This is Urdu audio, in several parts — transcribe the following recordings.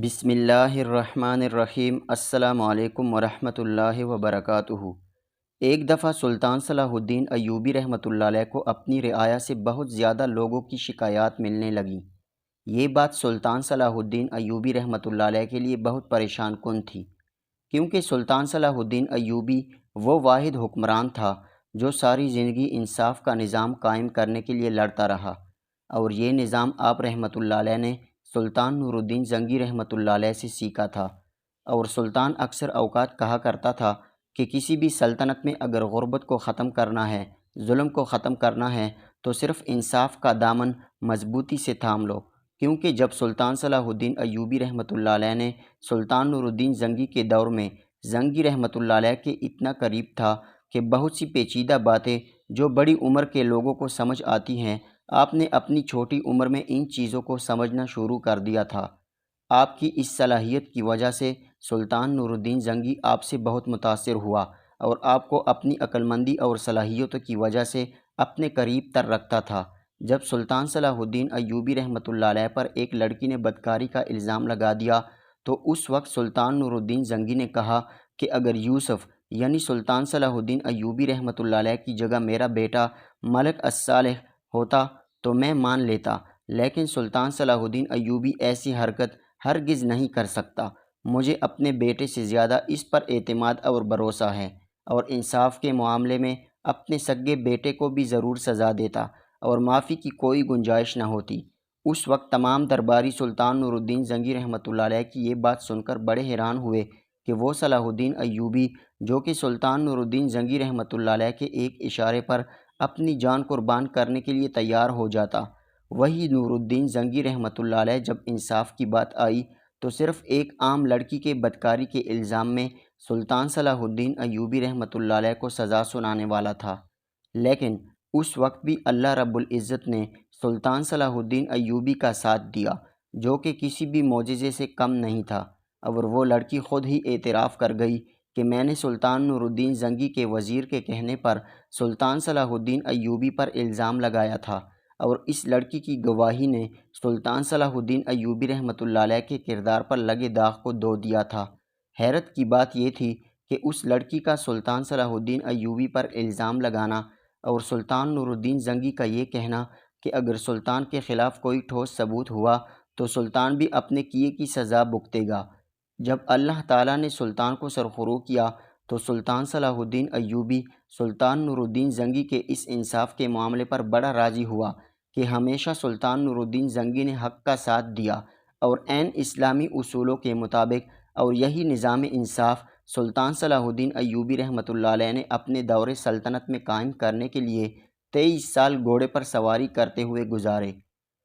بسم اللہ الرحمن الرحیم۔ السلام علیکم ورحمۃ اللہ وبرکاتہ۔ ایک دفعہ سلطان صلاح الدین ایوبی رحمۃ اللہ علیہ کو اپنی رعایا سے بہت زیادہ لوگوں کی شکایات ملنے لگیں۔ یہ بات سلطان صلاح الدین ایوبی رحمۃ اللہ علیہ کے لیے بہت پریشان کن تھی، کیونکہ سلطان صلاح الدین ایوبی وہ واحد حکمران تھا جو ساری زندگی انصاف کا نظام قائم کرنے کے لیے لڑتا رہا، اور یہ نظام آپ رحمۃ اللہ علیہ نے سلطان نور الدین زنگی رحمۃ اللہ علیہ سے سیکھا تھا۔ اور سلطان اکثر اوقات کہا کرتا تھا کہ کسی بھی سلطنت میں اگر غربت کو ختم کرنا ہے، ظلم کو ختم کرنا ہے، تو صرف انصاف کا دامن مضبوطی سے تھام لو، کیونکہ جب سلطان صلاح الدین ایوبی رحمۃ اللہ علیہ نے سلطان نور الدین زنگی کے دور میں زنگی رحمۃ اللہ علیہ کے اتنا قریب تھا کہ بہت سی پیچیدہ باتیں جو بڑی عمر کے لوگوں کو سمجھ آتی ہیں، آپ نے اپنی چھوٹی عمر میں ان چیزوں کو سمجھنا شروع کر دیا تھا۔ آپ کی اس صلاحیت کی وجہ سے سلطان نور الدین زنگی آپ سے بہت متاثر ہوا، اور آپ کو اپنی عقلمندی اور صلاحیتوں کی وجہ سے اپنے قریب تر رکھتا تھا۔ جب سلطان صلاح الدین ایوبی رحمۃ اللہ علیہ پر ایک لڑکی نے بدکاری کا الزام لگا دیا، تو اس وقت سلطان نور الدین زنگی نے کہا کہ اگر یوسف یعنی سلطان صلاح الدین ایوبی رحمۃ اللہ علیہ کی جگہ میرا بیٹا ملک الصالح ہوتا تو میں مان لیتا، لیکن سلطان صلاح الدین ایوبی ایسی حرکت ہرگز نہیں کر سکتا۔ مجھے اپنے بیٹے سے زیادہ اس پر اعتماد اور بھروسہ ہے، اور انصاف کے معاملے میں اپنے سگے بیٹے کو بھی ضرور سزا دیتا، اور معافی کی کوئی گنجائش نہ ہوتی۔ اس وقت تمام درباری سلطان نور الدین زنگی رحمۃ اللہ علیہ کی یہ بات سن کر بڑے حیران ہوئے کہ وہ صلاح الدین ایوبی جو کہ سلطان نور الدین زنگی رحمۃ اللہ علیہ کے ایک اشارے پر اپنی جان قربان کرنے کے لیے تیار ہو جاتا، وہی نور الدین زنگی رحمۃ اللہ علیہ جب انصاف کی بات آئی تو صرف ایک عام لڑکی کے بدکاری کے الزام میں سلطان صلاح الدین ایوبی رحمۃ اللہ علیہ کو سزا سنانے والا تھا۔ لیکن اس وقت بھی اللہ رب العزت نے سلطان صلاح الدین ایوبی کا ساتھ دیا، جو کہ کسی بھی معجزے سے کم نہیں تھا، اور وہ لڑکی خود ہی اعتراف کر گئی کہ میں نے سلطان نور الدین زنگی کے وزیر کے کہنے پر سلطان صلاح الدین ایوبی پر الزام لگایا تھا، اور اس لڑکی کی گواہی نے سلطان صلاح الدین ایوبی رحمۃ اللہ علیہ کے کردار پر لگے داغ کو دھو دیا تھا۔ حیرت کی بات یہ تھی کہ اس لڑکی کا سلطان صلاح الدین ایوبی پر الزام لگانا اور سلطان نور الدین زنگی کا یہ کہنا کہ اگر سلطان کے خلاف کوئی ٹھوس ثبوت ہوا تو سلطان بھی اپنے کیے کی سزا بھگتے گا۔ جب اللہ تعالیٰ نے سلطان کو سرخرو کیا تو سلطان صلاح الدین ایوبی سلطان نور الدین زنگی کے اس انصاف کے معاملے پر بڑا راضی ہوا کہ ہمیشہ سلطان نور الدین زنگی نے حق کا ساتھ دیا، اور عین اسلامی اصولوں کے مطابق، اور یہی نظام انصاف سلطان صلاح الدین ایوبی رحمۃ اللہ علیہ نے اپنے دور سلطنت میں قائم کرنے کے لیے 23 سال گھوڑے پر سواری کرتے ہوئے گزارے۔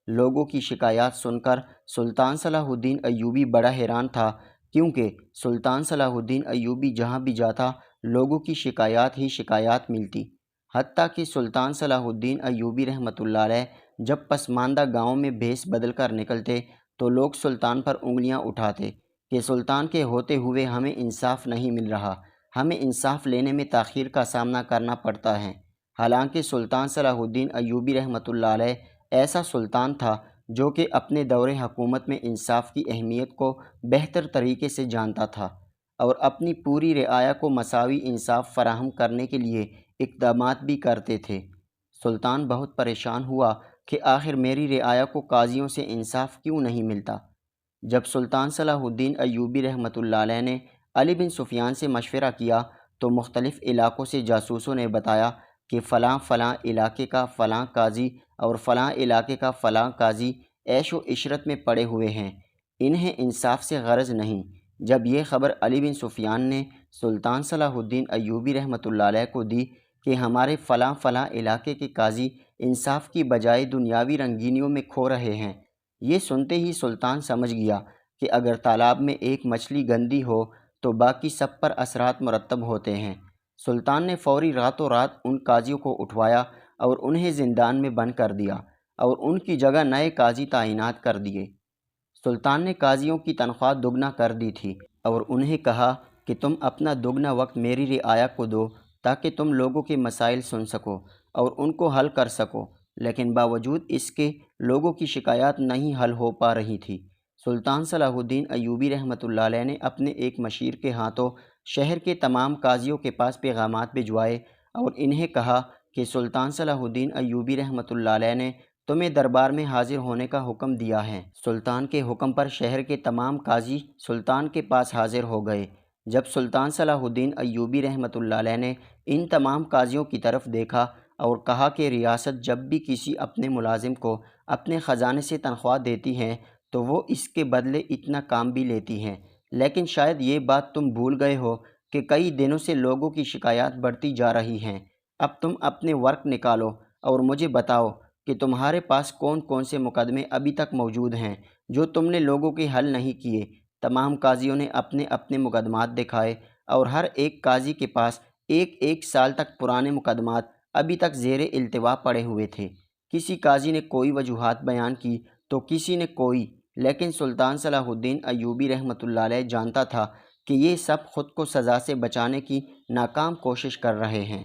لوگوں کی شکایات سن کر سلطان صلاح الدین ایوبی بڑا حیران تھا، کیونکہ سلطان صلاح الدین ایوبی جہاں بھی جاتا لوگوں کی شکایات ہی شکایات ملتی، حتیٰ کہ سلطان صلاح الدین ایوبی رحمۃ اللہ علیہ جب پسماندہ گاؤں میں بھیس بدل کر نکلتے تو لوگ سلطان پر انگلیاں اٹھاتے کہ سلطان کے ہوتے ہوئے ہمیں انصاف نہیں مل رہا، ہمیں انصاف لینے میں تاخیر کا سامنا کرنا پڑتا ہے۔ حالانکہ سلطان صلاح الدین ایوبی رحمۃ اللہ علیہ ایسا سلطان تھا جو کہ اپنے دور حکومت میں انصاف کی اہمیت کو بہتر طریقے سے جانتا تھا، اور اپنی پوری رعایا کو مساوی انصاف فراہم کرنے کے لیے اقدامات بھی کرتے تھے۔ سلطان بہت پریشان ہوا کہ آخر میری رعایا کو قاضیوں سے انصاف کیوں نہیں ملتا۔ جب سلطان صلاح الدین ایوبی رحمۃ اللہ علیہ نے علی بن سفیان سے مشورہ کیا تو مختلف علاقوں سے جاسوسوں نے بتایا کہ فلاں فلاں علاقے کا فلاں قاضی اور فلاں علاقے کا فلاں قاضی عیش و عشرت میں پڑے ہوئے ہیں، انہیں انصاف سے غرض نہیں۔ جب یہ خبر علی بن سفیان نے سلطان صلاح الدین ایوبی رحمۃ اللہ علیہ کو دی کہ ہمارے فلاں فلاں علاقے کے قاضی انصاف کی بجائے دنیاوی رنگینیوں میں کھو رہے ہیں، یہ سنتے ہی سلطان سمجھ گیا کہ اگر تالاب میں ایک مچھلی گندی ہو تو باقی سب پر اثرات مرتب ہوتے ہیں۔ سلطان نے فوری راتوں رات ان قاضیوں کو اٹھوایا اور انہیں زندان میں بند کر دیا، اور ان کی جگہ نئے قاضی تعینات کر دیے۔ سلطان نے قاضیوں کی تنخواہ دگنا کر دی تھی، اور انہیں کہا کہ تم اپنا دگنا وقت میری رعایا کو دو تاکہ تم لوگوں کے مسائل سن سکو اور ان کو حل کر سکو، لیکن باوجود اس کے لوگوں کی شکایات نہیں حل ہو پا رہی تھی۔ سلطان صلاح الدین ایوبی رحمۃ اللہ علیہ نے اپنے ایک مشیر کے ہاتھوں شہر کے تمام قاضیوں کے پاس پیغامات بھجوائے اور انہیں کہا کہ سلطان صلاح الدین ایوبی رحمۃ اللہ علیہ نے تمہیں دربار میں حاضر ہونے کا حکم دیا ہے۔ سلطان کے حکم پر شہر کے تمام قاضی سلطان کے پاس حاضر ہو گئے۔ جب سلطان صلاح الدین ایوبی رحمۃ اللہ علیہ نے ان تمام قاضیوں کی طرف دیکھا اور کہا کہ ریاست جب بھی کسی اپنے ملازم کو اپنے خزانے سے تنخواہ دیتی ہے تو وہ اس کے بدلے اتنا کام بھی لیتی ہیں، لیکن شاید یہ بات تم بھول گئے ہو کہ کئی دنوں سے لوگوں کی شکایات بڑھتی جا رہی ہیں۔ اب تم اپنے ورق نکالو اور مجھے بتاؤ کہ تمہارے پاس کون کون سے مقدمے ابھی تک موجود ہیں جو تم نے لوگوں کے حل نہیں کیے۔ تمام قاضیوں نے اپنے اپنے مقدمات دکھائے اور ہر ایک قاضی کے پاس ایک سال تک پرانے مقدمات ابھی تک زیر التوا پڑے ہوئے تھے۔ کسی قاضی نے کوئی وجوہات بیان کی تو کسی نے کوئی، لیکن سلطان صلاح الدین ایوبی رحمۃ اللہ علیہ جانتا تھا کہ یہ سب خود کو سزا سے بچانے کی ناکام کوشش کر رہے ہیں۔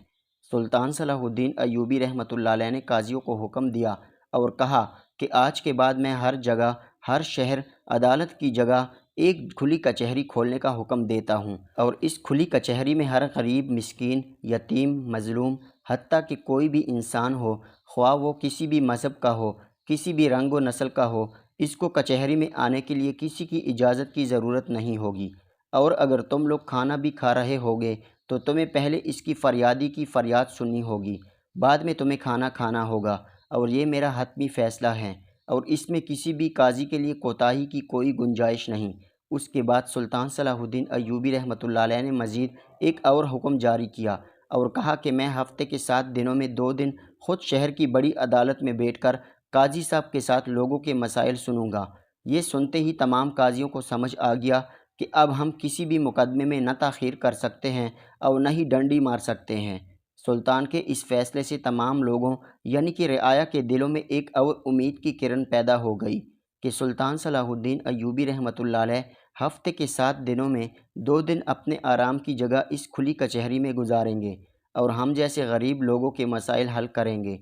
سلطان صلاح الدین ایوبی رحمۃ اللہ علیہ نے قاضیوں کو حکم دیا اور کہا کہ آج کے بعد میں ہر جگہ، ہر شہر عدالت کی جگہ ایک کھلی کچہری کھولنے کا حکم دیتا ہوں، اور اس کھلی کچہری میں ہر غریب، مسکین، یتیم، مظلوم، حتیٰ کہ کوئی بھی انسان ہو، خواہ وہ کسی بھی مذہب کا ہو، کسی بھی رنگ و نسل کا ہو، اس کو کچہری میں آنے کے لیے کسی کی اجازت کی ضرورت نہیں ہوگی، اور اگر تم لوگ کھانا بھی کھا رہے ہوگے تو تمہیں پہلے اس کی فریادی کی فریاد سننی ہوگی، بعد میں تمہیں کھانا کھانا ہوگا، اور یہ میرا حتمی فیصلہ ہے اور اس میں کسی بھی قاضی کے لیے کوتاہی کی کوئی گنجائش نہیں۔ اس کے بعد سلطان صلاح الدین ایوبی رحمۃ اللہ علیہ نے مزید ایک اور حکم جاری کیا اور کہا کہ میں ہفتے کے 7 دنوں میں 2 دن خود شہر کی بڑی عدالت میں بیٹھ کر قاضی صاحب کے ساتھ لوگوں کے مسائل سنوں گا۔ یہ سنتے ہی تمام قاضیوں کو سمجھ آ گیا کہ اب ہم کسی بھی مقدمے میں نہ تاخیر کر سکتے ہیں اور نہ ہی ڈنڈی مار سکتے ہیں۔ سلطان کے اس فیصلے سے تمام لوگوں یعنی کہ رعایا کے دلوں میں ایک اور امید کی کرن پیدا ہو گئی کہ سلطان صلاح الدین ایوبی رحمۃ اللہ علیہ ہفتے کے 7 دنوں میں 2 دن اپنے آرام کی جگہ اس کھلی کچہری میں گزاریں گے اور ہم جیسے غریب لوگوں کے مسائل حل کریں گے۔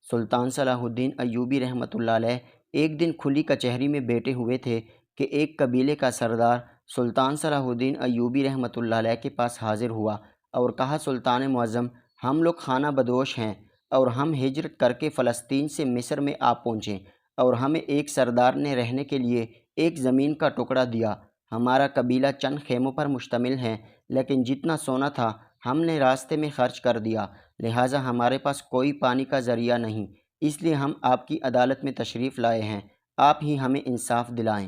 سلطان صلاح الدین ایوبی رحمۃ اللہ علیہ ایک دن کھلی کچہری میں بیٹھے ہوئے تھے کہ ایک قبیلے کا سردار سلطان صلاح الدین ایوبی رحمۃ اللہ علیہ کے پاس حاضر ہوا اور کہا، سلطان معظم، ہم لوگ خانہ بدوش ہیں اور ہم ہجرت کر کے فلسطین سے مصر میں آ پہنچے اور ہمیں ایک سردار نے رہنے کے لیے ایک زمین کا ٹکڑا دیا۔ ہمارا قبیلہ چند خیموں پر مشتمل ہے، لیکن جتنا سونا تھا ہم نے راستے میں خرچ کر دیا، لہٰذا ہمارے پاس کوئی پانی کا ذریعہ نہیں، اس لیے ہم آپ کی عدالت میں تشریف لائے ہیں، آپ ہی ہمیں انصاف دلائیں۔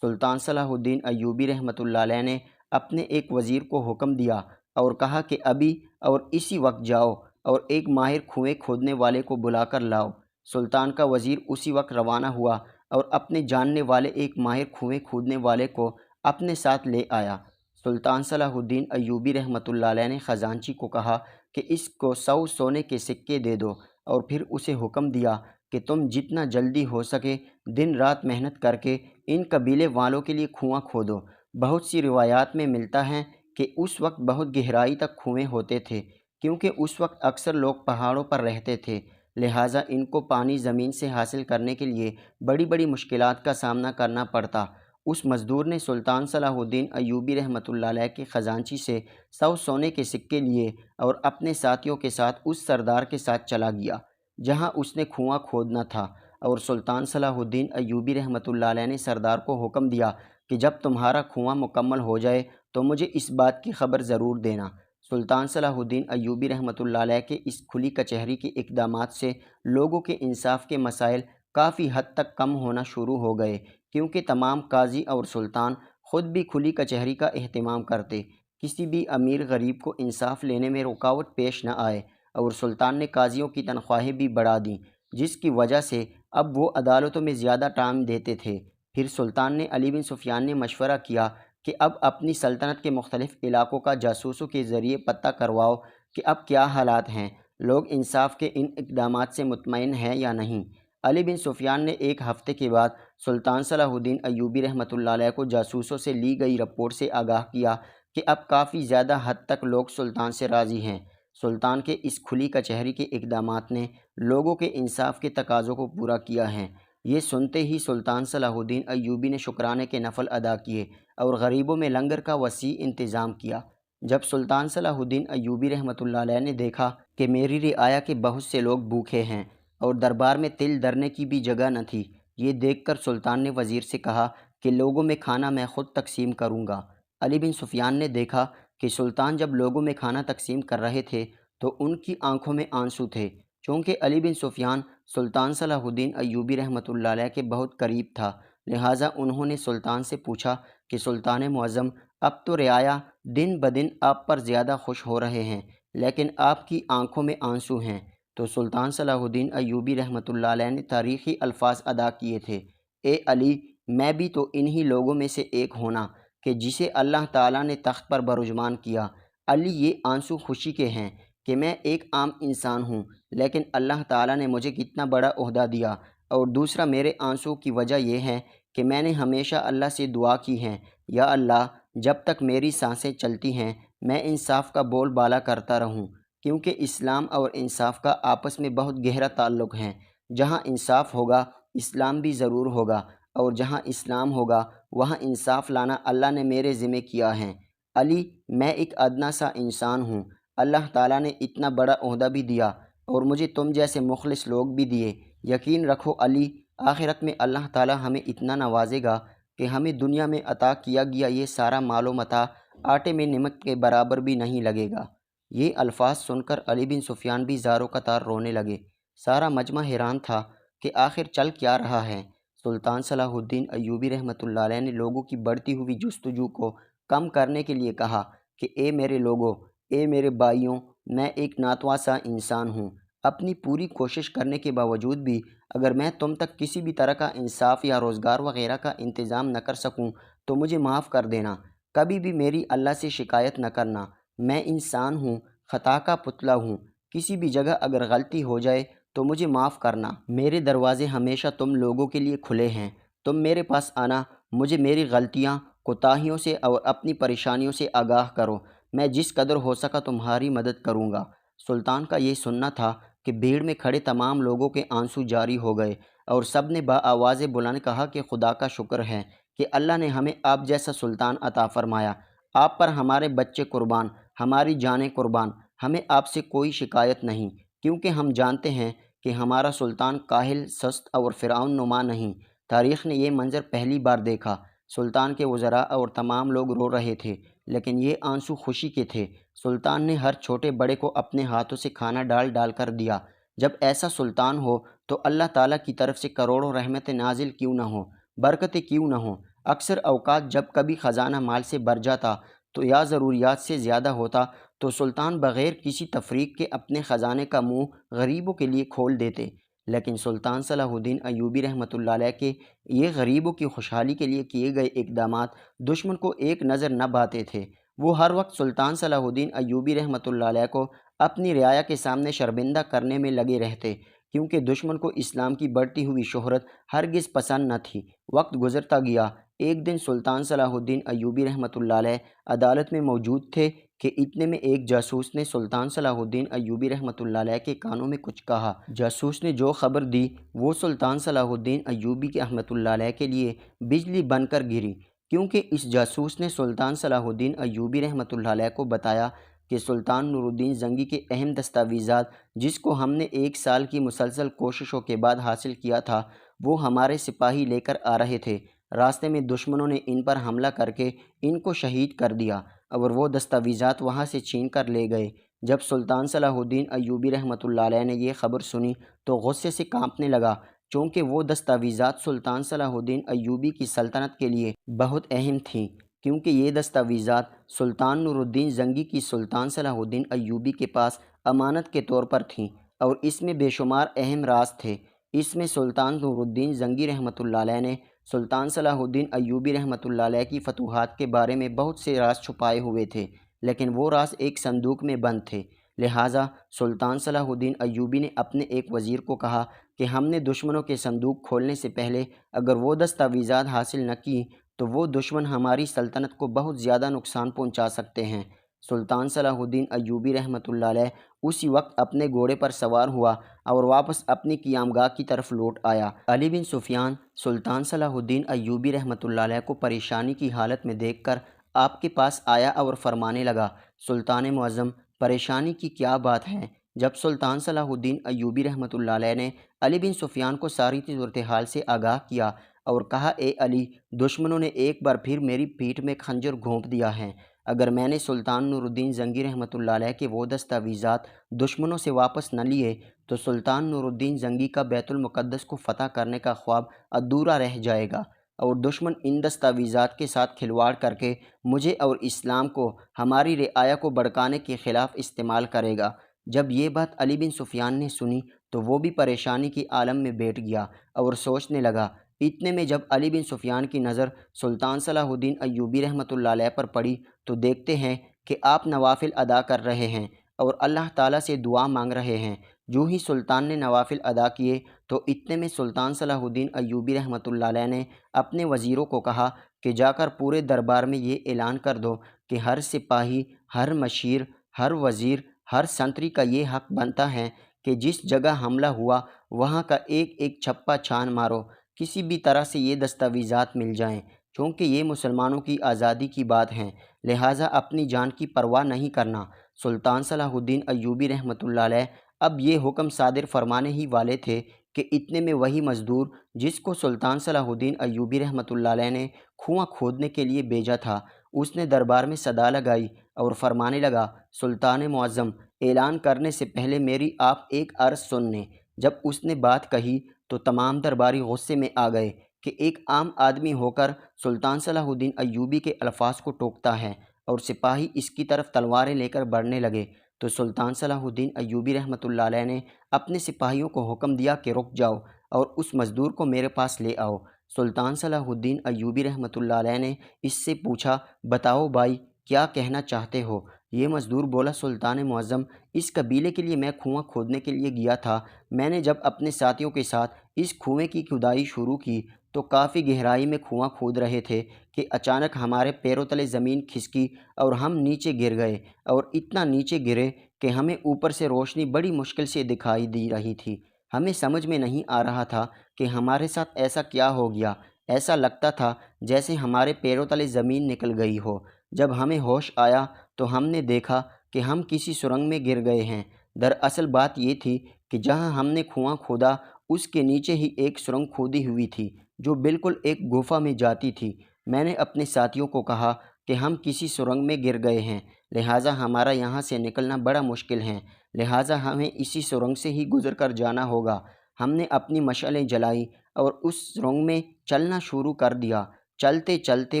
سلطان صلاح الدین ایوبی رحمۃ اللہ علیہ نے اپنے ایک وزیر کو حکم دیا اور کہا کہ ابھی اور اسی وقت جاؤ اور ایک ماہر کنویں کھودنے والے کو بلا کر لاؤ۔ سلطان کا وزیر اسی وقت روانہ ہوا اور اپنے جاننے والے ایک ماہر کنویں کھودنے والے کو اپنے ساتھ لے آیا۔ سلطان صلاح الدین ایوبی رحمۃ اللہ علیہ نے خزانچی کو کہا کہ اس کو 100 سونے کے سکے دے دو اور پھر اسے حکم دیا کہ تم جتنا جلدی ہو سکے دن رات محنت کر کے ان قبیلے والوں کے لیے کنواں کھودو۔ بہت سی روایات میں ملتا ہے کہ اس وقت بہت گہرائی تک کنویں ہوتے تھے، کیونکہ اس وقت اکثر لوگ پہاڑوں پر رہتے تھے، لہٰذا ان کو پانی زمین سے حاصل کرنے کے لیے بڑی بڑی مشکلات کا سامنا کرنا پڑتا۔ اس مزدور نے سلطان صلاح الدین ایوبی رحمۃ اللہ علیہ کے خزانچی سے 100 سونے کے سکے لیے اور اپنے ساتھیوں کے ساتھ اس سردار کے ساتھ چلا گیا جہاں اس نے کنواں کھودنا تھا، اور سلطان صلاح الدین ایوبی رحمۃ اللہ علیہ نے سردار کو حکم دیا کہ جب تمہارا کنواں مکمل ہو جائے تو مجھے اس بات کی خبر ضرور دینا۔ سلطان صلاح الدین ایوبی رحمۃ اللہ علیہ کے اس کھلی کچہری کے اقدامات سے لوگوں کے انصاف کے مسائل کافی حد تک کم ہونا شروع ہو گئے، کیونکہ تمام قاضی اور سلطان خود بھی کھلی کچہری کا اہتمام کرتے، کسی بھی امیر غریب کو انصاف لینے میں رکاوٹ پیش نہ آئے، اور سلطان نے قاضیوں کی تنخواہیں بھی بڑھا دیں، جس کی وجہ سے اب وہ عدالتوں میں زیادہ ٹائم دیتے تھے۔ پھر سلطان نے علی بن سفیان نے مشورہ کیا کہ اب اپنی سلطنت کے مختلف علاقوں کا جاسوسوں کے ذریعے پتہ کرواؤ کہ اب کیا حالات ہیں، لوگ انصاف کے ان اقدامات سے مطمئن ہیں یا نہیں۔ علی بن سفیان نے ایک ہفتے کے بعد سلطان صلاح الدین ایوبی رحمۃ اللہ علیہ کو جاسوسوں سے لی گئی رپورٹ سے آگاہ کیا کہ اب کافی زیادہ حد تک لوگ سلطان سے راضی ہیں۔ سلطان کے اس کھلی کچہری کے اقدامات نے لوگوں کے انصاف کے تقاضوں کو پورا کیا ہے۔ یہ سنتے ہی سلطان صلاح الدین ایوبی نے شکرانے کے نفل ادا کیے اور غریبوں میں لنگر کا وسیع انتظام کیا۔ جب سلطان صلاح الدین ایوبی رحمۃ اللہ علیہ نے دیکھا کہ میری رعایا کے بہت سے لوگ بھوکے ہیں اور دربار میں تل درنے کی بھی جگہ نہ تھی، یہ دیکھ کر سلطان نے وزیر سے کہا کہ لوگوں میں کھانا میں خود تقسیم کروں گا۔ علی بن سفیان نے دیکھا کہ سلطان جب لوگوں میں کھانا تقسیم کر رہے تھے تو ان کی آنکھوں میں آنسو تھے، چونکہ علی بن سفیان سلطان صلاح الدین ایوبی رحمۃ اللہ علیہ کے بہت قریب تھا، لہٰذا انہوں نے سلطان سے پوچھا کہ سلطان معظم، اب تو رعایا دن بدن آپ پر زیادہ خوش ہو رہے ہیں، لیکن آپ کی آنکھوں میں آنسو ہیں۔ تو سلطان صلاح الدین ایوبی رحمۃ اللہ علیہ نے تاریخی الفاظ ادا کیے تھے، اے علی، میں بھی تو انہی لوگوں میں سے ایک ہونا کہ جسے اللہ تعالیٰ نے تخت پر برجمان کیا۔ علی، یہ آنسو خوشی کے ہیں کہ میں ایک عام انسان ہوں، لیکن اللہ تعالیٰ نے مجھے کتنا بڑا عہدہ دیا، اور دوسرا میرے آنسو کی وجہ یہ ہے کہ میں نے ہمیشہ اللہ سے دعا کی ہے، یا اللہ، جب تک میری سانسیں چلتی ہیں میں انصاف کا بول بالا کرتا رہوں، کیونکہ اسلام اور انصاف کا آپس میں بہت گہرا تعلق ہے۔ جہاں انصاف ہوگا اسلام بھی ضرور ہوگا، اور جہاں اسلام ہوگا وہاں انصاف لانا اللہ نے میرے ذمہ کیا ہے۔ علی، میں ایک ادنا سا انسان ہوں، اللہ تعالیٰ نے اتنا بڑا عہدہ بھی دیا اور مجھے تم جیسے مخلص لوگ بھی دیے۔ یقین رکھو علی، آخرت میں اللہ تعالیٰ ہمیں اتنا نوازے گا کہ ہمیں دنیا میں عطا کیا گیا یہ سارا مال و متاع آٹے میں نمک کے برابر بھی نہیں لگے گا۔ یہ الفاظ سن کر علی بن سفیان بھی زاروں قطار رونے لگے۔ سارا مجمع حیران تھا کہ آخر چل کیا رہا ہے۔ سلطان صلاح الدین ایوبی رحمۃ اللہ علیہ نے لوگوں کی بڑھتی ہوئی جستجو کو کم کرنے کے لیے کہا کہ اے میرے لوگوں، اے میرے بھائیوں، میں ایک ناتواں سا انسان ہوں۔ اپنی پوری کوشش کرنے کے باوجود بھی اگر میں تم تک کسی بھی طرح کا انصاف یا روزگار وغیرہ کا انتظام نہ کر سکوں تو مجھے معاف کر دینا، کبھی بھی میری اللہ سے شکایت نہ کرنا۔ میں انسان ہوں، خطا کا پتلا ہوں، کسی بھی جگہ اگر غلطی ہو جائے تو مجھے معاف کرنا۔ میرے دروازے ہمیشہ تم لوگوں کے لیے کھلے ہیں، تم میرے پاس آنا، مجھے میری غلطیاں، کوتاہیوں سے اور اپنی پریشانیوں سے آگاہ کرو، میں جس قدر ہو سکا تمہاری مدد کروں گا۔ سلطان کا یہ سننا تھا کہ بھیڑ میں کھڑے تمام لوگوں کے آنسو جاری ہو گئے اور سب نے بآواز بلند کہا کہ خدا کا شکر ہے کہ اللہ نے ہمیں آپ جیسا سلطان عطا فرمایا۔ آپ پر ہمارے بچے قربان، ہماری جانیں قربان، ہمیں آپ سے کوئی شکایت نہیں، کیونکہ ہم جانتے ہیں کہ ہمارا سلطان کاہل، سست اور فرعون نما نہیں۔ تاریخ نے یہ منظر پہلی بار دیکھا۔ سلطان کے وزراء اور تمام لوگ رو رہے تھے، لیکن یہ آنسو خوشی کے تھے۔ سلطان نے ہر چھوٹے بڑے کو اپنے ہاتھوں سے کھانا ڈال ڈال کر دیا۔ جب ایسا سلطان ہو تو اللہ تعالیٰ کی طرف سے کروڑوں رحمتیں نازل کیوں نہ ہوں، برکتیں کیوں نہ ہوں۔ اکثر اوقات جب کبھی خزانہ مال سے بھر جاتا تو یا ضروریات سے زیادہ ہوتا تو سلطان بغیر کسی تفریق کے اپنے خزانے کا منہ غریبوں کے لیے کھول دیتے، لیکن سلطان صلاح الدین ایوبی رحمۃ اللہ علیہ کے یہ غریبوں کی خوشحالی کے لیے کیے گئے اقدامات دشمن کو ایک نظر نہ بھاتے تھے۔ وہ ہر وقت سلطان صلاح الدین ایوبی رحمۃ اللہ علیہ کو اپنی رعایا کے سامنے شرمندہ کرنے میں لگے رہتے، کیونکہ دشمن کو اسلام کی بڑھتی ہوئی شہرت ہرگز پسند نہ تھی۔ وقت گزرتا گیا۔ ایک دن سلطان صلاح الدین ایوبی رحمۃ اللہ علیہ عدالت میں موجود تھے کہ اتنے میں ایک جاسوس نے سلطان صلاح الدین ایوبی رحمۃ اللہ علیہ کے کانوں میں کچھ کہا۔ جاسوس نے جو خبر دی وہ سلطان صلاح الدین ایوبی کے رحمۃ اللہ علیہ کے لیے بجلی بن کر گری، کیونکہ اس جاسوس نے سلطان صلاح الدین ایوبی رحمۃ اللہ علیہ کو بتایا کہ سلطان نور الدین زنگی کے اہم دستاویزات، جس کو ہم نے 1 سال کی مسلسل کوششوں کے بعد حاصل کیا تھا، وہ ہمارے سپاہی لے کر آ رہے تھے۔ راستے میں دشمنوں نے ان پر حملہ کر کے ان کو شہید کر دیا اور وہ دستاویزات وہاں سے چھین کر لے گئے۔ جب سلطان صلاح الدین ایوبی رحمۃ اللہ علیہ نے یہ خبر سنی تو غصے سے کانپنے لگا، چونکہ وہ دستاویزات سلطان صلاح الدین ایوبی کی سلطنت کے لیے بہت اہم تھیں، کیونکہ یہ دستاویزات سلطان نور الدین زنگی کی سلطان صلاح الدین ایوبی کے پاس امانت کے طور پر تھیں، اور اس میں بے شمار اہم راز تھے۔ اس میں سلطان نور الدین زنگی رحمۃ اللہ علیہ نے سلطان صلاح الدین ایوبی رحمۃ اللہ علیہ کی فتوحات کے بارے میں بہت سے راز چھپائے ہوئے تھے، لیکن وہ راز ایک صندوق میں بند تھے۔ لہٰذا سلطان صلاح الدین ایوبی نے اپنے ایک وزیر کو کہا کہ ہم نے دشمنوں کے صندوق کھولنے سے پہلے اگر وہ دستاویزات حاصل نہ کی تو وہ دشمن ہماری سلطنت کو بہت زیادہ نقصان پہنچا سکتے ہیں۔ سلطان صلاح الدین ایوبی رحمۃ اللہ علیہ اسی وقت اپنے گھوڑے پر سوار ہوا اور واپس اپنی قیامگاہ کی طرف لوٹ آیا۔ علی بن سفیان سلطان صلاح الدین ایوبی رحمۃ اللہ علیہ کو پریشانی کی حالت میں دیکھ کر آپ کے پاس آیا اور فرمانے لگا، سلطان معظم، پریشانی کی کیا بات ہے؟ جب سلطان صلاح الدین ایوبی رحمۃ اللہ علیہ نے علی بن سفیان کو ساری صورتحال سے آگاہ کیا اور کہا، اے علی، دشمنوں نے ایک بار پھر میری پیٹھ میں خنجر گھونپ دیا ہے۔ اگر میں نے سلطان نور الدین زنگی رحمۃ اللہ علیہ کے وہ دستاویزات دشمنوں سے واپس نہ لیے تو سلطان نور الدین زنگی کا بیت المقدس کو فتح کرنے کا خواب ادھورا رہ جائے گا، اور دشمن ان دستاویزات کے ساتھ کھلواڑ کر کے مجھے اور اسلام کو، ہماری رعایا کو بھڑکانے کے خلاف استعمال کرے گا۔ جب یہ بات علی بن سفیان نے سنی تو وہ بھی پریشانی کے عالم میں بیٹھ گیا اور سوچنے لگا۔ اتنے میں جب علی بن سفیان کی نظر سلطان صلاح الدین ایوبی رحمۃ اللہ علیہ پر پڑی تو دیکھتے ہیں کہ آپ نوافل ادا کر رہے ہیں اور اللہ تعالیٰ سے دعا مانگ رہے ہیں۔ جو ہی سلطان نے نوافل ادا کیے تو اتنے میں سلطان صلاح الدین ایوبی رحمۃ اللہ علیہ نے اپنے وزیروں کو کہا کہ جا کر پورے دربار میں یہ اعلان کر دو کہ ہر سپاہی، ہر مشیر، ہر وزیر، ہر سنتری کا یہ حق بنتا ہے کہ جس جگہ حملہ ہوا وہاں کا ایک ایک چھپا چھان مارو، کسی بھی طرح سے یہ دستاویزات مل جائیں، چونکہ یہ مسلمانوں کی آزادی کی بات ہے، لہٰذا اپنی جان کی پرواہ نہیں کرنا۔ سلطان صلاح الدین ایوبی رحمۃ اللہ علیہ اب یہ حکم صادر فرمانے ہی والے تھے کہ اتنے میں وہی مزدور جس کو سلطان صلاح الدین ایوبی رحمۃ اللہ علیہ نے کنواں کھودنے کے لیے بھیجا تھا، اس نے دربار میں صدا لگائی اور فرمانے لگا، سلطان معظم، اعلان کرنے سے پہلے میری آپ ایک عرض سن لیں۔ جب اس نے بات کہی تو تمام درباری غصے میں آ گئے کہ ایک عام آدمی ہو کر سلطان صلاح الدین ایوبی کے الفاظ کو ٹوکتا ہے، اور سپاہی اس کی طرف تلواریں لے کر بڑھنے لگے تو سلطان صلاح الدین ایوبی رحمۃ اللہ علیہ نے اپنے سپاہیوں کو حکم دیا کہ رک جاؤ اور اس مزدور کو میرے پاس لے آؤ۔ سلطان صلاح الدین ایوبی رحمۃ اللہ علیہ نے اس سے پوچھا، بتاؤ بھائی، کیا کہنا چاہتے ہو؟ یہ مزدور بولا، سلطان معظم، اس قبیلے کے لیے میں کنواں کھودنے کے لیے گیا تھا۔ میں نے جب اپنے ساتھیوں کے ساتھ اس کنویں کی کھدائی شروع کی تو کافی گہرائی میں کنواں کھود رہے تھے کہ اچانک ہمارے پیروں تلے زمین کھسکی اور ہم نیچے گر گئے، اور اتنا نیچے گرے کہ ہمیں اوپر سے روشنی بڑی مشکل سے دکھائی دی رہی تھی۔ ہمیں سمجھ میں نہیں آ رہا تھا کہ ہمارے ساتھ ایسا کیا ہو گیا، ایسا لگتا تھا جیسے ہمارے پیروں تلے زمین نکل گئی ہو۔ جب ہمیں ہوش آیا تو ہم نے دیکھا کہ ہم کسی سرنگ میں گر گئے ہیں۔ دراصل بات یہ تھی کہ جہاں ہم نے کنواں کھودا اس کے نیچے ہی ایک سرنگ کھودی ہوئی تھی جو بالکل ایک گفا میں جاتی تھی۔ میں نے اپنے ساتھیوں کو کہا کہ ہم کسی سرنگ میں گر گئے ہیں، لہٰذا ہمارا یہاں سے نکلنا بڑا مشکل ہے، لہٰذا ہمیں اسی سرنگ سے ہی گزر کر جانا ہوگا۔ ہم نے اپنی مشعلیں جلائی اور اس سرنگ میں چلنا شروع کر دیا۔ چلتے چلتے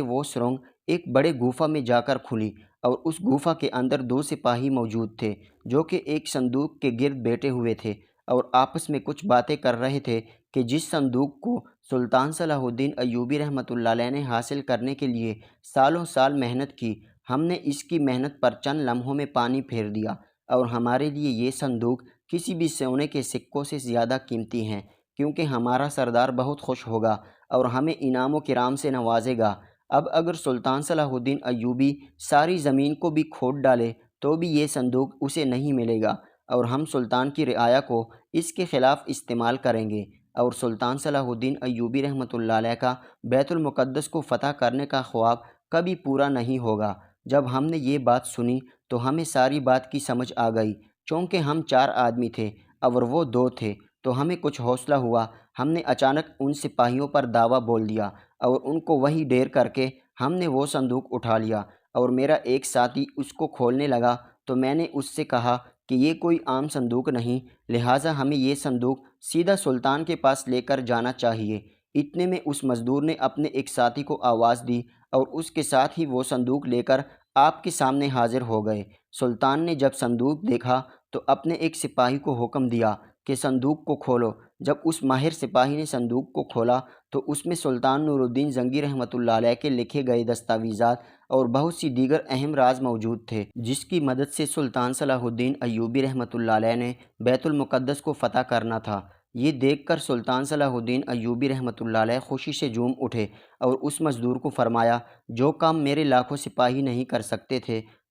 وہ سرنگ ایک بڑے گفا میں جا کر کھلی، اور اس گفا کے اندر دو سپاہی موجود تھے جو کہ ایک صندوق کے گرد بیٹھے ہوئے تھے اور آپس میں کچھ باتیں کر رہے تھے کہ جس صندوق کو سلطان صلاح الدین ایوبی رحمۃ اللہ علیہ نے حاصل کرنے کے لیے سالوں سال محنت کی، ہم نے اس کی محنت پر چند لمحوں میں پانی پھیر دیا، اور ہمارے لیے یہ صندوق کسی بھی سونے کے سکوں سے زیادہ قیمتی ہیں، کیونکہ ہمارا سردار بہت خوش ہوگا اور ہمیں انعام و کرام سے نوازے گا۔ اب اگر سلطان صلاح الدین ایوبی ساری زمین کو بھی کھود ڈالے تو بھی یہ صندوق اسے نہیں ملے گا، اور ہم سلطان کی رعایا کو اس کے خلاف استعمال کریں گے، اور سلطان صلاح الدین ایوبی رحمۃ اللہ علیہ کا بیت المقدس کو فتح کرنے کا خواب کبھی پورا نہیں ہوگا۔ جب ہم نے یہ بات سنی تو ہمیں ساری بات کی سمجھ آ گئی، چونکہ ہم 4 آدمی تھے اور وہ 2 تھے، تو ہمیں کچھ حوصلہ ہوا۔ ہم نے اچانک ان سپاہیوں پر دعویٰ بول دیا اور ان کو وہیں ڈیر کر کے ہم نے وہ صندوق اٹھا لیا، اور میرا ایک ساتھی اس کو کھولنے لگا تو میں نے اس سے کہا کہ یہ کوئی عام صندوق نہیں، لہٰذا ہمیں یہ صندوق سیدھا سلطان کے پاس لے کر جانا چاہیے۔ اتنے میں اس مزدور نے اپنے ایک ساتھی کو آواز دی اور اس کے ساتھ ہی وہ صندوق لے کر آپ کے سامنے حاضر ہو گئے۔ سلطان نے جب صندوق دیکھا تو اپنے ایک سپاہی کو حکم دیا کہ صندوق کو کھولو۔ جب اس ماہر سپاہی نے صندوق کو کھولا تو اس میں سلطان نور الدین زنگی رحمۃ اللہ علیہ کے لکھے گئے دستاویزات اور بہت سی دیگر اہم راز موجود تھے، جس کی مدد سے سلطان صلاح الدین ایوبی رحمۃ اللہ علیہ نے بیت المقدس کو فتح کرنا تھا۔ یہ دیکھ کر سلطان صلاح الدین ایوبی رحمۃ اللہ علیہ خوشی سے جھوم اٹھے اور اس مزدور کو فرمایا، جو کام میرے لاکھوں سپاہی نہیں کر سکتے تھے